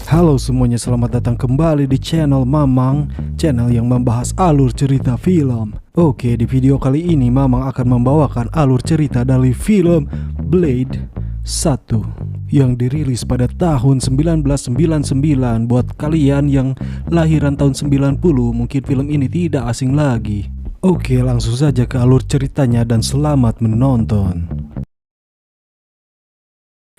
Halo semuanya, selamat datang kembali di channel Mamang, channel yang membahas alur cerita film. Oke, di video kali ini Mamang akan membawakan alur cerita dari film Blade 1 yang dirilis pada tahun 1999. Buat kalian yang lahiran tahun 90, mungkin film ini tidak asing lagi. Oke, langsung saja ke alur ceritanya dan selamat menonton.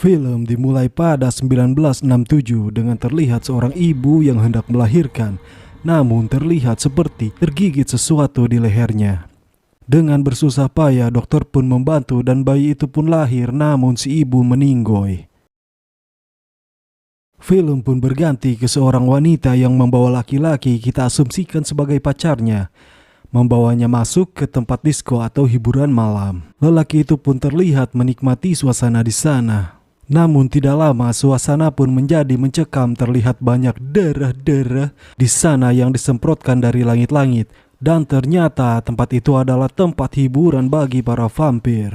Film dimulai pada 1967 dengan terlihat seorang ibu yang hendak melahirkan, namun terlihat seperti tergigit sesuatu di lehernya. Dengan bersusah payah, dokter pun membantu dan bayi itu pun lahir, namun si ibu meninggoy. Film pun berganti ke seorang wanita yang membawa laki-laki, kita asumsikan sebagai pacarnya, membawanya masuk ke tempat disko atau hiburan malam. Lelaki itu pun terlihat menikmati suasana di sana. Namun tidak lama suasana pun menjadi mencekam, terlihat banyak darah-darah di sana yang disemprotkan dari langit-langit. Dan ternyata tempat itu adalah tempat hiburan bagi para vampir.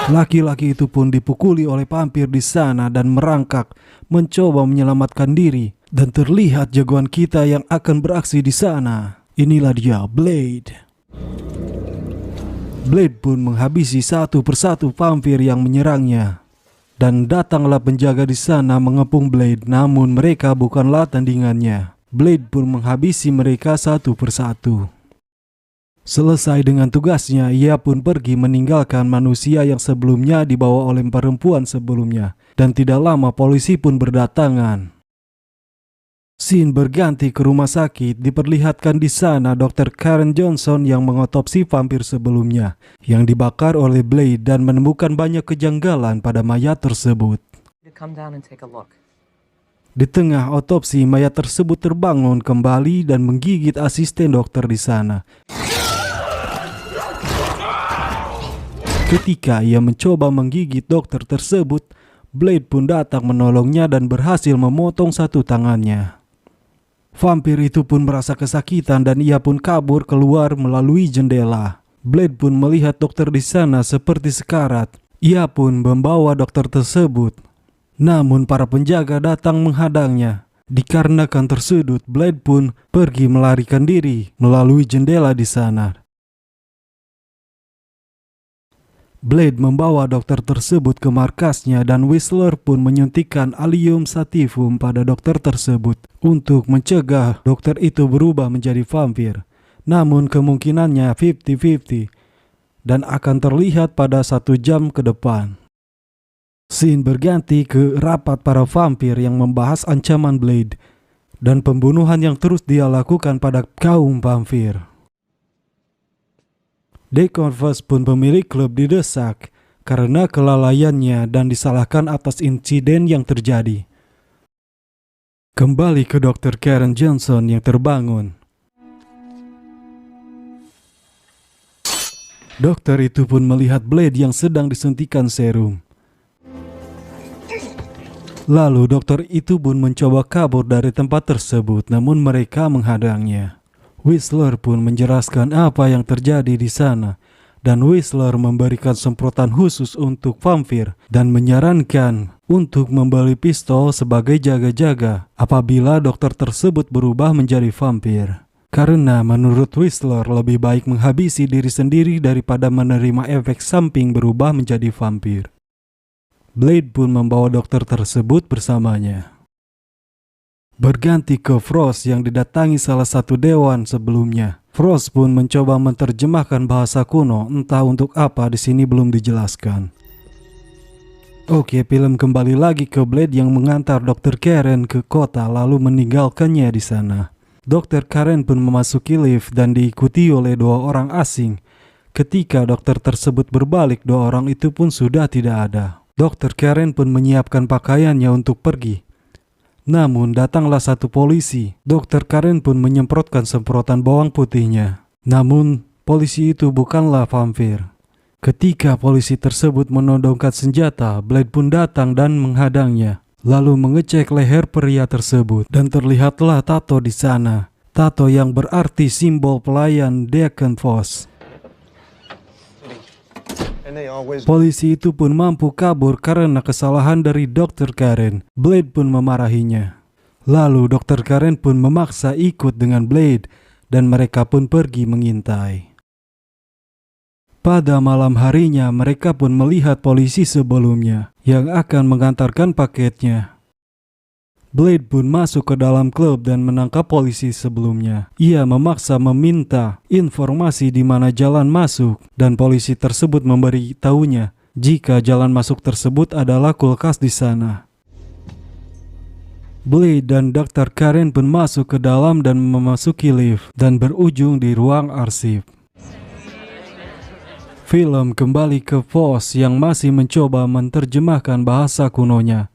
Laki-laki itu pun dipukuli oleh vampir di sana dan merangkak mencoba menyelamatkan diri. Dan terlihat jagoan kita yang akan beraksi di sana. Inilah dia, Blade. Blade pun menghabisi satu persatu vampir yang menyerangnya. Dan datanglah penjaga di sana mengepung Blade, namun mereka bukanlah tandingannya. Blade pun menghabisi mereka satu persatu. Selesai dengan tugasnya, ia pun pergi meninggalkan manusia yang sebelumnya dibawa oleh perempuan sebelumnya. Dan tidak lama polisi pun berdatangan. Scene berganti ke rumah sakit, diperlihatkan di sana Dr. Karen Johnson yang mengotopsi vampir sebelumnya yang dibakar oleh Blade dan menemukan banyak kejanggalan pada mayat tersebut. Di tengah otopsi, mayat tersebut terbangun kembali dan menggigit asisten dokter di sana. Ketika ia mencoba menggigit dokter tersebut, Blade pun datang menolongnya dan berhasil memotong satu tangannya. Vampir itu pun merasa kesakitan dan ia pun kabur keluar melalui jendela. Blade pun melihat dokter di sana seperti sekarat. Ia pun membawa dokter tersebut. Namun para penjaga datang menghadangnya. Dikarenakan tersudut, Blade pun pergi melarikan diri melalui jendela di sana. Blade membawa dokter tersebut ke markasnya dan Whistler pun menyuntikkan Allium sativum pada dokter tersebut untuk mencegah dokter itu berubah menjadi vampir. Namun kemungkinannya 50-50 dan akan terlihat pada 1 jam ke depan. Scene berganti ke rapat para vampir yang membahas ancaman Blade dan pembunuhan yang terus dia lakukan pada kaum vampir. Deacon Frost pun pemilik klub didesak karena kelalaiannya dan disalahkan atas insiden yang terjadi. Kembali ke Dr. Karen Johnson yang terbangun. Dokter itu pun melihat Blade yang sedang disuntikan serum. Lalu dokter itu pun mencoba kabur dari tempat tersebut, namun mereka menghadangnya. Whistler pun menjelaskan apa yang terjadi di sana dan Whistler memberikan semprotan khusus untuk vampir dan menyarankan untuk membeli pistol sebagai jaga-jaga apabila dokter tersebut berubah menjadi vampir. Karena menurut Whistler lebih baik menghabisi diri sendiri daripada menerima efek samping berubah menjadi vampir. Blade pun membawa dokter tersebut bersamanya. Berganti ke Frost yang didatangi salah satu dewan sebelumnya. Frost pun mencoba menerjemahkan bahasa kuno, entah untuk apa di sini belum dijelaskan. Oke, film kembali lagi ke Blade yang mengantar Dr. Karen ke kota lalu meninggalkannya di sana. Dr. Karen pun memasuki lift dan diikuti oleh 2 orang asing. Ketika dokter tersebut berbalik, 2 orang itu pun sudah tidak ada. Dr. Karen pun menyiapkan pakaiannya untuk pergi. Namun datanglah satu polisi. Dr. Karen pun menyemprotkan semprotan bawang putihnya. Namun polisi itu bukanlah vampir. Ketika polisi tersebut menodongkan senjata, Blade pun datang dan menghadangnya. Lalu mengecek leher pria tersebut dan terlihatlah tato di sana. Tato yang berarti simbol pelayan Deacon Frost. and they always Polisi itu pun mampu kabur karena kesalahan dari Dr. Karen. Blade pun memarahinya. Lalu Dr. Karen pun memaksa ikut dengan Blade dan mereka pun pergi mengintai. Pada malam harinya mereka pun melihat polisi sebelumnya yang akan mengantarkan paketnya. Blade pun masuk ke dalam klub dan menangkap polisi sebelumnya. Ia memaksa meminta informasi di mana jalan masuk dan polisi tersebut memberi tahunya jika jalan masuk tersebut adalah kulkas di sana. Blade dan Dr. Karen pun masuk ke dalam dan memasuki lift dan berujung di ruang arsip. Film kembali ke Foss yang masih mencoba menerjemahkan bahasa kunonya.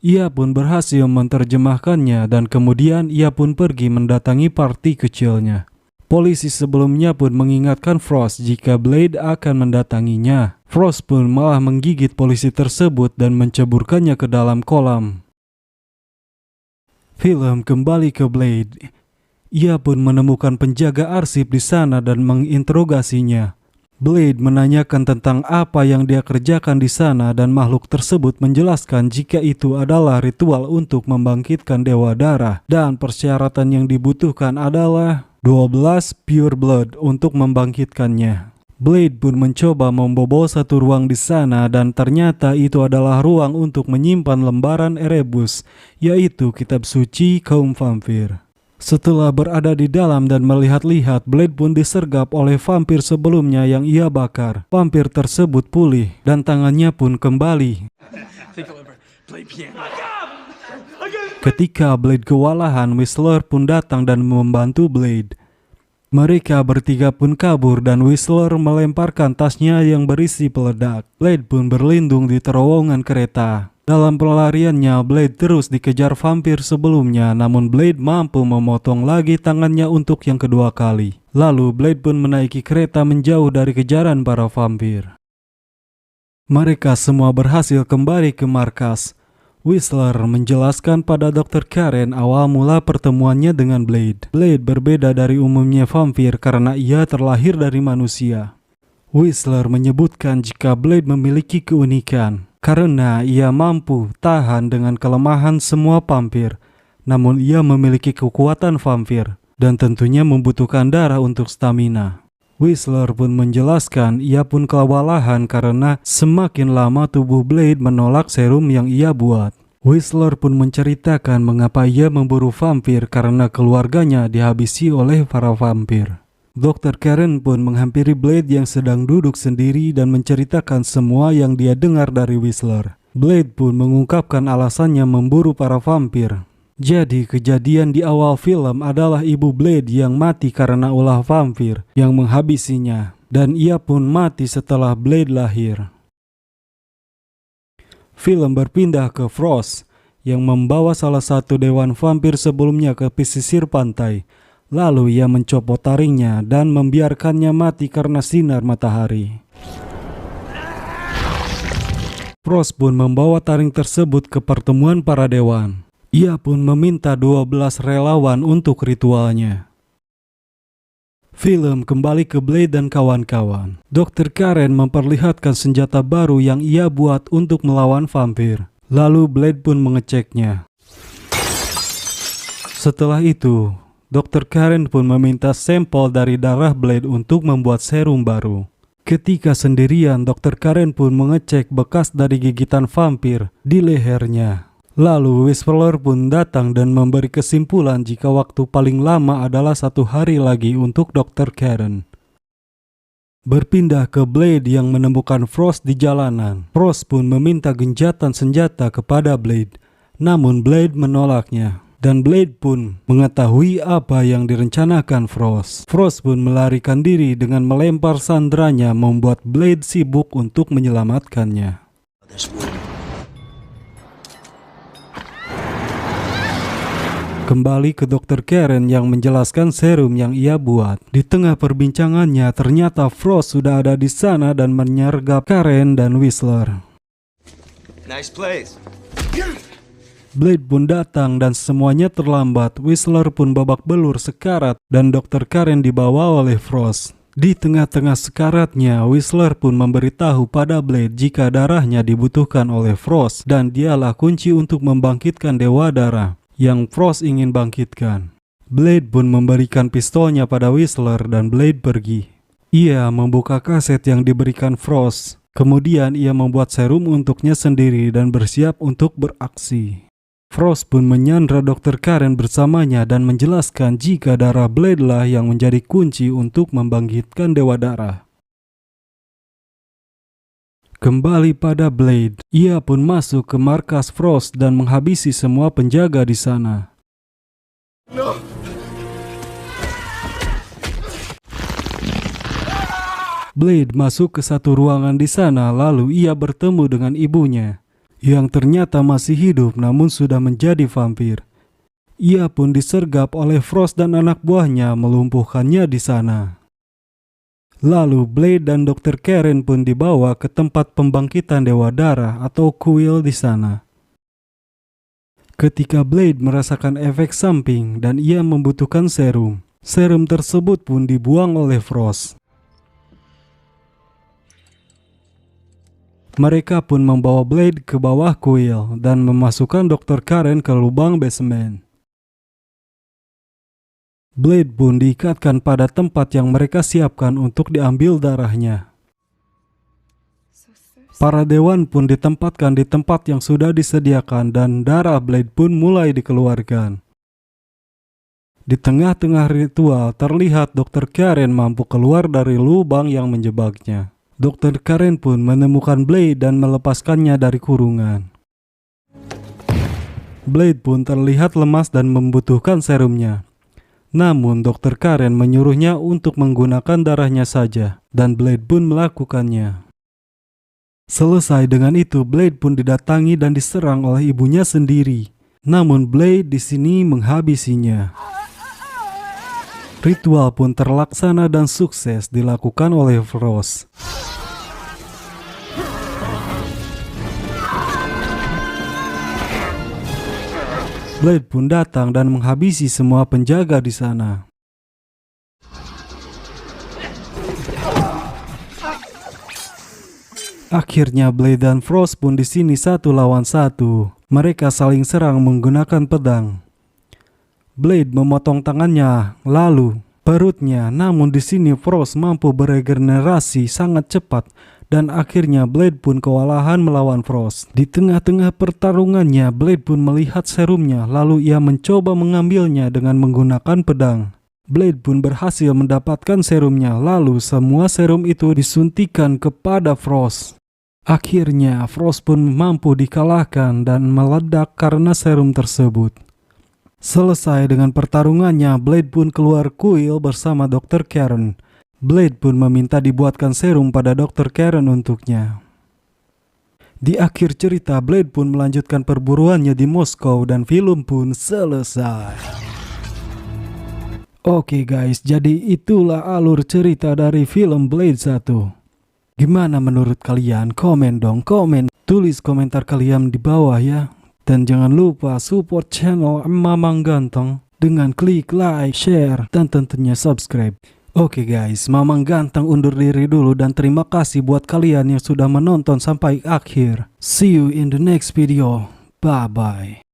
Ia pun berhasil menerjemahkannya dan kemudian ia pun pergi mendatangi party kecilnya. Polisi sebelumnya pun mengingatkan Frost jika Blade akan mendatanginya. Frost pun malah menggigit polisi tersebut dan menceburkannya ke dalam kolam. Film kembali ke Blade. Ia pun menemukan penjaga arsip di sana dan menginterogasinya. Blade menanyakan tentang apa yang dia kerjakan di sana dan makhluk tersebut menjelaskan jika itu adalah ritual untuk membangkitkan Dewa Darah dan persyaratan yang dibutuhkan adalah 12 pure blood untuk membangkitkannya. Blade pun mencoba membobol satu ruang di sana dan ternyata itu adalah ruang untuk menyimpan lembaran Erebus, yaitu kitab suci kaum vampir. Setelah berada di dalam dan melihat-lihat, Blade pun disergap oleh vampir sebelumnya yang ia bakar. Vampir tersebut pulih dan tangannya pun kembali. Ketika Blade kewalahan, Whistler pun datang dan membantu Blade. Mereka bertiga pun kabur dan Whistler melemparkan tasnya yang berisi peledak. Blade pun berlindung di terowongan kereta. Dalam pelariannya, Blade terus dikejar vampir sebelumnya, namun Blade mampu memotong lagi tangannya untuk yang kedua kali. Lalu Blade pun menaiki kereta menjauh dari kejaran para vampir. Mereka semua berhasil kembali ke markas. Whistler menjelaskan pada Dr. Karen awal mula pertemuannya dengan Blade. Blade berbeda dari umumnya vampir karena ia terlahir dari manusia. Whistler menyebutkan jika Blade memiliki keunikan karena ia mampu tahan dengan kelemahan semua vampir, namun ia memiliki kekuatan vampir dan tentunya membutuhkan darah untuk stamina. Whistler pun menjelaskan ia pun kewalahan karena semakin lama tubuh Blade menolak serum yang ia buat. Whistler pun menceritakan mengapa ia memburu vampir karena keluarganya dihabisi oleh para vampir. Dr. Karen pun menghampiri Blade yang sedang duduk sendiri dan menceritakan semua yang dia dengar dari Whistler. Blade pun mengungkapkan alasannya memburu para vampir. Jadi kejadian di awal film adalah ibu Blade yang mati karena ulah vampir yang menghabisinya, dan ia pun mati setelah Blade lahir. Film berpindah ke Frost yang membawa salah satu dewan vampir sebelumnya ke pesisir pantai. Lalu ia mencopot taringnya dan membiarkannya mati karena sinar matahari. Frost pun membawa taring tersebut ke pertemuan para dewan. Ia pun meminta 12 relawan untuk ritualnya. Film kembali ke Blade dan kawan-kawan. Dr. Karen memperlihatkan senjata baru yang ia buat untuk melawan vampir. Lalu Blade pun mengeceknya. Setelah itu, Dr. Karen pun meminta sampel dari darah Blade untuk membuat serum baru. Ketika sendirian, Dr. Karen pun mengecek bekas dari gigitan vampir di lehernya. Lalu Whistler pun datang dan memberi kesimpulan jika waktu paling lama adalah 1 hari lagi untuk Dr. Karen. Berpindah ke Blade yang menemukan Frost di jalanan. Frost pun meminta genjatan senjata kepada Blade, namun Blade menolaknya. Dan Blade pun mengetahui apa yang direncanakan Frost. Frost pun melarikan diri dengan melempar sandranya, membuat Blade sibuk untuk menyelamatkannya. Kembali ke Dr. Karen yang menjelaskan serum yang ia buat. Di tengah perbincangannya, ternyata Frost sudah ada di sana dan menyergap Karen dan Whistler. nice place. Blade pun datang dan semuanya terlambat. Whistler pun babak belur sekarat dan Dr. Karen dibawa oleh Frost. Di tengah-tengah sekaratnya, Whistler pun memberitahu pada Blade jika darahnya dibutuhkan oleh Frost dan dialah kunci untuk membangkitkan Dewa Darah yang Frost ingin bangkitkan. Blade pun memberikan pistolnya pada Whistler dan Blade pergi. Ia membuka kaset yang diberikan Frost. Kemudian ia membuat serum untuknya sendiri dan bersiap untuk beraksi. Frost pun menyandra Dr. Karen bersamanya dan menjelaskan jika darah Blade lah yang menjadi kunci untuk membangkitkan Dewa Darah. Kembali pada Blade, ia pun masuk ke markas Frost dan menghabisi semua penjaga di sana. No. Blade masuk ke satu ruangan di sana lalu ia bertemu dengan ibunya yang ternyata masih hidup namun sudah menjadi vampir. Ia pun disergap oleh Frost dan anak buahnya melumpuhkannya di sana. Lalu Blade dan Dr. Karen pun dibawa ke tempat pembangkitan Dewa Darah atau kuil di sana. Ketika Blade merasakan efek samping dan ia membutuhkan serum, serum tersebut pun dibuang oleh Frost. Mereka pun membawa Blade ke bawah kuil dan memasukkan Dr. Karen ke lubang basement. Blade pun diikatkan pada tempat yang mereka siapkan untuk diambil darahnya. Para dewan pun ditempatkan di tempat yang sudah disediakan dan darah Blade pun mulai dikeluarkan. Di tengah-tengah ritual terlihat Dr. Karen mampu keluar dari lubang yang menjebaknya. Dr. Karen pun menemukan Blade dan melepaskannya dari kurungan. Blade pun terlihat lemas dan membutuhkan serumnya. Namun Dr. Karen menyuruhnya untuk menggunakan darahnya saja dan Blade pun melakukannya. Selesai dengan itu, Blade pun didatangi dan diserang oleh ibunya sendiri. Namun Blade di sini menghabisinya. Ritual pun terlaksana dan sukses dilakukan oleh Frost. Blade pun datang dan menghabisi semua penjaga di sana. Akhirnya Blade dan Frost pun di sini 1 lawan 1. Mereka saling serang menggunakan pedang. Blade memotong tangannya, lalu perutnya. Namun di sini Frost mampu beregenerasi sangat cepat dan akhirnya Blade pun kewalahan melawan Frost. Di tengah-tengah pertarungannya, Blade pun melihat serumnya, lalu ia mencoba mengambilnya dengan menggunakan pedang. Blade pun berhasil mendapatkan serumnya, lalu semua serum itu disuntikan kepada Frost. Akhirnya Frost pun mampu dikalahkan dan meledak karena serum tersebut. Selesai dengan pertarungannya, Blade pun keluar kuil bersama Dr. Karen. Blade pun meminta dibuatkan serum pada Dr. Karen untuknya. Di akhir cerita, Blade pun melanjutkan perburuannya di Moskow dan film pun selesai. Oke guys, jadi itulah alur cerita dari film Blade 1. Gimana menurut kalian? Komen dong, komen. Tulis komentar kalian di bawah ya. Dan jangan lupa support channel Mamang Ganteng dengan klik like, share, dan tentunya subscribe. Oke guys, Mamang Ganteng undur diri dulu dan terima kasih buat kalian yang sudah menonton sampai akhir. See you in the next video. Bye bye.